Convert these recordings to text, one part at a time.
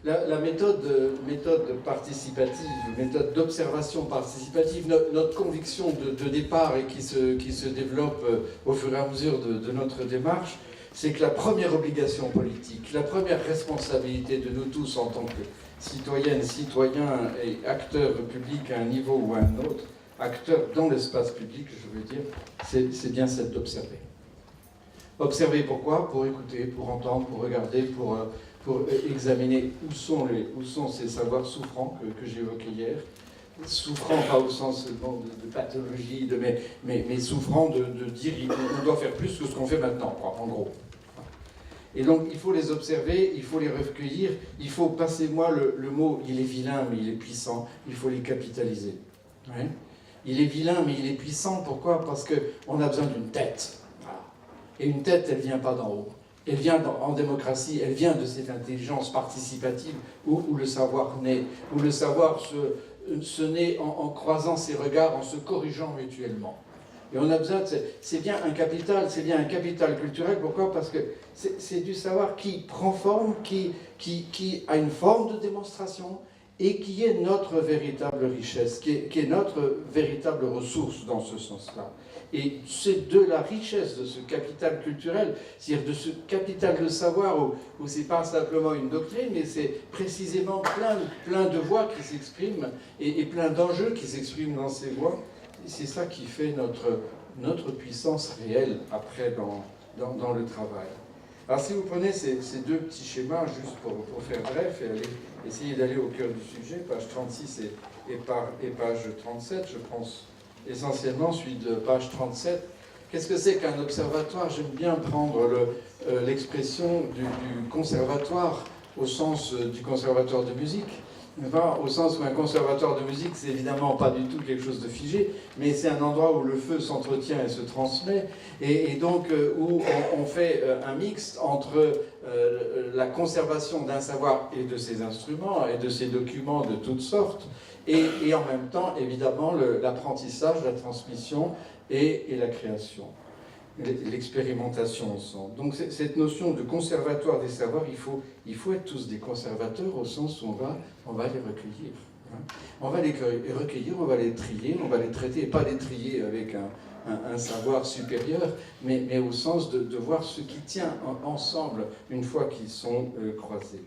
La méthode participative, méthode d'observation participative, notre conviction de départ et qui se développe au fur et à mesure de notre démarche, c'est que la première obligation politique, la première responsabilité de nous tous en tant que citoyennes, citoyens et acteurs publics à un niveau ou à un autre, acteurs dans l'espace public, je veux dire, c'est bien celle d'observer. Observer pourquoi? Pour écouter, pour entendre, pour regarder, pour examiner où sont ces savoirs souffrants que j'évoquais hier. Souffrants, pas au sens de pathologie, mais souffrants de dire on doit faire plus que ce qu'on fait maintenant, en gros. Et donc il faut les observer, il faut les recueillir, il faut, passez-moi le mot, il est vilain mais il est puissant, il faut les capitaliser. Ouais. Il est vilain mais il est puissant, pourquoi? Parce qu'on a besoin d'une tête. Et une tête, elle ne vient pas d'en haut. Elle vient en démocratie, elle vient de cette intelligence participative où le savoir naît, où le savoir se naît en croisant ses regards, en se corrigeant mutuellement. Et on a besoin, c'est bien un capital culturel. Pourquoi? Parce que c'est du savoir qui prend forme, qui a une forme de démonstration et qui est notre véritable richesse, qui est notre véritable ressource dans ce sens-là. Et c'est de la richesse de ce capital culturel, c'est-à-dire de ce capital de savoir où c'est pas simplement une doctrine, mais c'est précisément plein de voix qui s'expriment et plein d'enjeux qui s'expriment dans ces voix. C'est ça qui fait notre puissance réelle après dans le travail. Alors si vous prenez ces deux petits schémas, juste pour faire bref, et essayer d'aller au cœur du sujet, page 36 et page 37, je pense essentiellement celui de page 37. Qu'est-ce que c'est qu'un observatoire? J'aime bien prendre l'expression du conservatoire au sens du conservatoire de musique. Au sens où un conservatoire de musique, c'est évidemment pas du tout quelque chose de figé, mais c'est un endroit où le feu s'entretient et se transmet, et donc où on fait un mixte entre la conservation d'un savoir et de ses instruments et de ses documents de toutes sortes, et en même temps, évidemment, l'apprentissage, la transmission et la création, l'expérimentation ensemble. Donc cette notion de conservatoire des savoirs, il faut être tous des conservateurs au sens où on va les recueillir. On va les recueillir, on va les trier, on va les traiter, et pas les trier avec un savoir supérieur, mais au sens de voir ce qui tient ensemble une fois qu'ils sont croisés.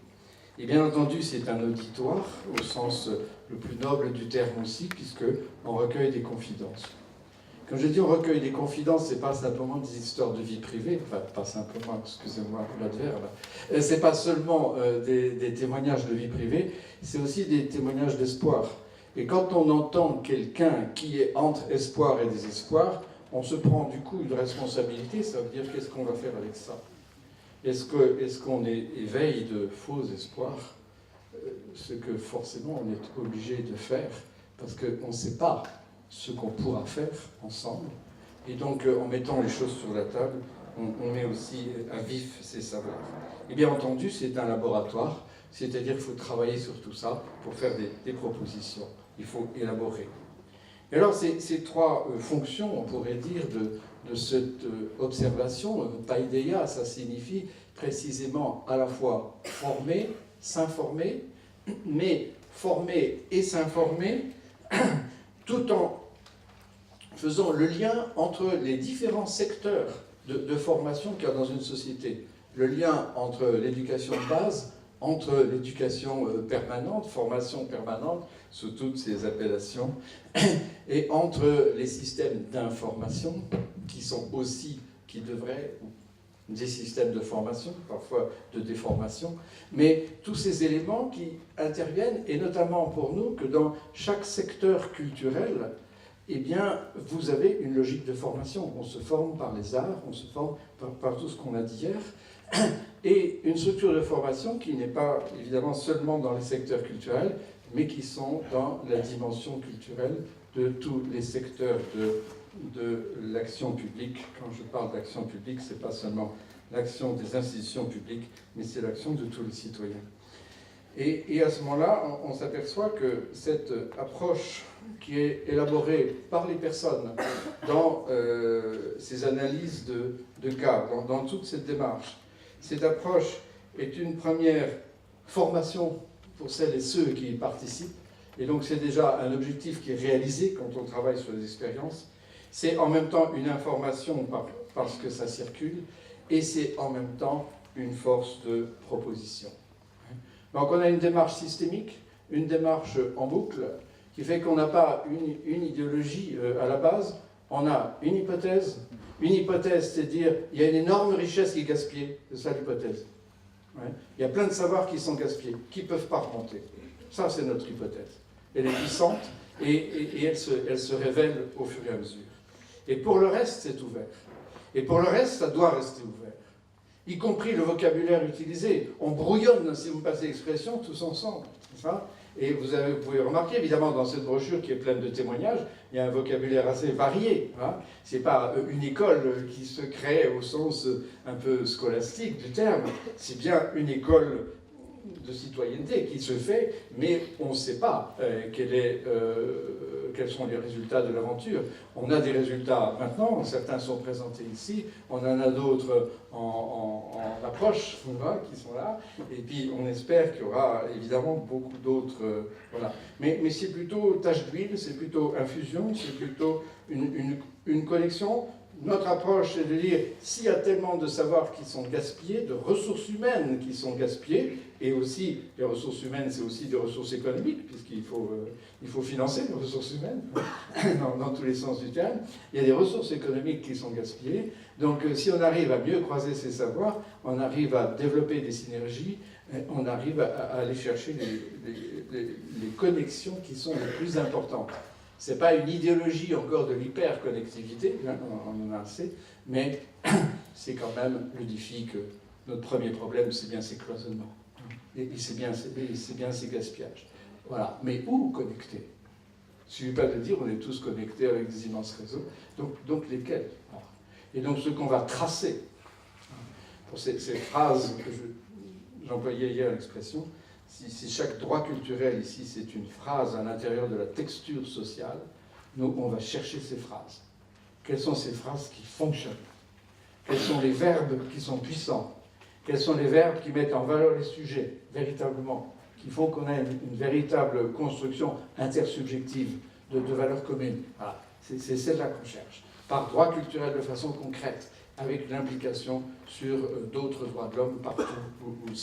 Et bien entendu, c'est un auditoire, au sens le plus noble du terme aussi, puisqu'on recueille des confidences. Quand je dis on recueille des confidences, c'est pas simplement des histoires de vie privée, enfin pas simplement, excusez-moi l'adverbe, c'est pas seulement des témoignages de vie privée, c'est aussi des témoignages d'espoir. Et quand on entend quelqu'un qui est entre espoir et désespoir, on se prend du coup une responsabilité, ça veut dire qu'est-ce qu'on va faire avec ça? Est-ce qu'on éveille de faux espoirs? Ce que forcément on est obligé de faire, parce qu'on ne sait pas ce qu'on pourra faire ensemble. Et donc, en mettant les choses sur la table, on met aussi à vif ces savoirs. Et bien entendu, c'est un laboratoire, c'est-à-dire qu'il faut travailler sur tout ça pour faire des propositions. Il faut élaborer. Et alors, ces trois fonctions, on pourrait dire, de cette observation, paideia, ça signifie précisément à la fois former, s'informer, mais former et s'informer, tout en faisant le lien entre les différents secteurs de formation qu'il y a dans une société. Le lien entre l'éducation de base, entre l'éducation permanente, formation permanente, sous toutes ces appellations, et entre les systèmes d'information, qui devraient, des systèmes de formation, parfois de déformation, mais tous ces éléments qui interviennent, et notamment pour nous, que dans chaque secteur culturel, eh bien, vous avez une logique de formation. On se forme par les arts, on se forme par tout ce qu'on a dit hier, et une structure de formation qui n'est pas, évidemment, seulement dans les secteurs culturels, mais qui sont dans la dimension culturelle de tous les secteurs de l'action publique. Quand je parle d'action publique, ce n'est pas seulement l'action des institutions publiques, mais c'est l'action de tous les citoyens. Et à ce moment-là, on s'aperçoit que cette approche qui est élaborée par les personnes dans ces analyses de cas, dans toute cette démarche, cette approche est une première formation pour celles et ceux qui y participent. Et donc c'est déjà un objectif qui est réalisé quand on travaille sur les expériences. C'est en même temps une information parce que ça circule, et c'est en même temps une force de proposition. Donc on a une démarche systémique, une démarche en boucle, qui fait qu'on n'a pas une idéologie à la base, on a une hypothèse. Une hypothèse, c'est dire il y a une énorme richesse qui est gaspillée, c'est ça l'hypothèse. Ouais. Il y a plein de savoirs qui sont gaspillés, qui ne peuvent pas remonter. Ça, c'est notre hypothèse. Elle est puissante et elle se révèle au fur et à mesure. Et pour le reste, c'est ouvert. Et pour le reste, ça doit rester ouvert. Y compris le vocabulaire utilisé. On brouillonne, si vous passez l'expression, tous ensemble. C'est ça ? Et vous pouvez remarquer, évidemment, dans cette brochure qui est pleine de témoignages, il y a un vocabulaire assez varié. Hein. Ce n'est pas une école qui se crée au sens un peu scolastique du terme. C'est bien une école de citoyenneté qui se fait, mais on ne sait pas quels sont les résultats de l'aventure. On a des résultats maintenant, certains sont présentés ici, on en a d'autres en approche, qui sont là, et puis on espère qu'il y aura évidemment beaucoup d'autres. Voilà. Mais c'est plutôt tache d'huile, c'est plutôt infusion, c'est plutôt une connexion. Notre approche, c'est de dire, s'il y a tellement de savoirs qui sont gaspillés, de ressources humaines qui sont gaspillées, et aussi, les ressources humaines, c'est aussi des ressources économiques, puisqu'il faut financer les ressources humaines, dans tous les sens du terme. Il y a des ressources économiques qui sont gaspillées. Donc, si on arrive à mieux croiser ces savoirs, on arrive à développer des synergies, on arrive à aller chercher les connexions qui sont les plus importantes. Ce n'est pas une idéologie encore de l'hyperconnectivité, hein, on en a assez, mais c'est quand même le défi que notre premier problème, c'est bien ces cloisonnements. Et c'est bien ces gaspillages. Voilà. Mais où connecter? Il ne suffit pas de dire on est tous connectés avec des immenses réseaux. Donc lesquels? Voilà. Et donc ce qu'on va tracer, pour ces phrases que j'employais hier l'expression, si chaque droit culturel ici c'est une phrase à l'intérieur de la texture sociale, nous on va chercher ces phrases. Quelles sont ces phrases qui fonctionnent? Quels sont les verbes qui sont puissants? Quels sont les verbes qui mettent en valeur les sujets, véritablement, qui font qu'on ait une véritable construction intersubjective de valeurs communes? Voilà. C'est celle-là qu'on cherche. Par droit culturel de façon concrète, avec l'implication sur d'autres droits de l'homme partout où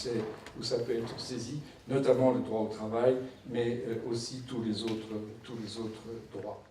ça peut être saisi, notamment le droit au travail, mais aussi tous les autres droits.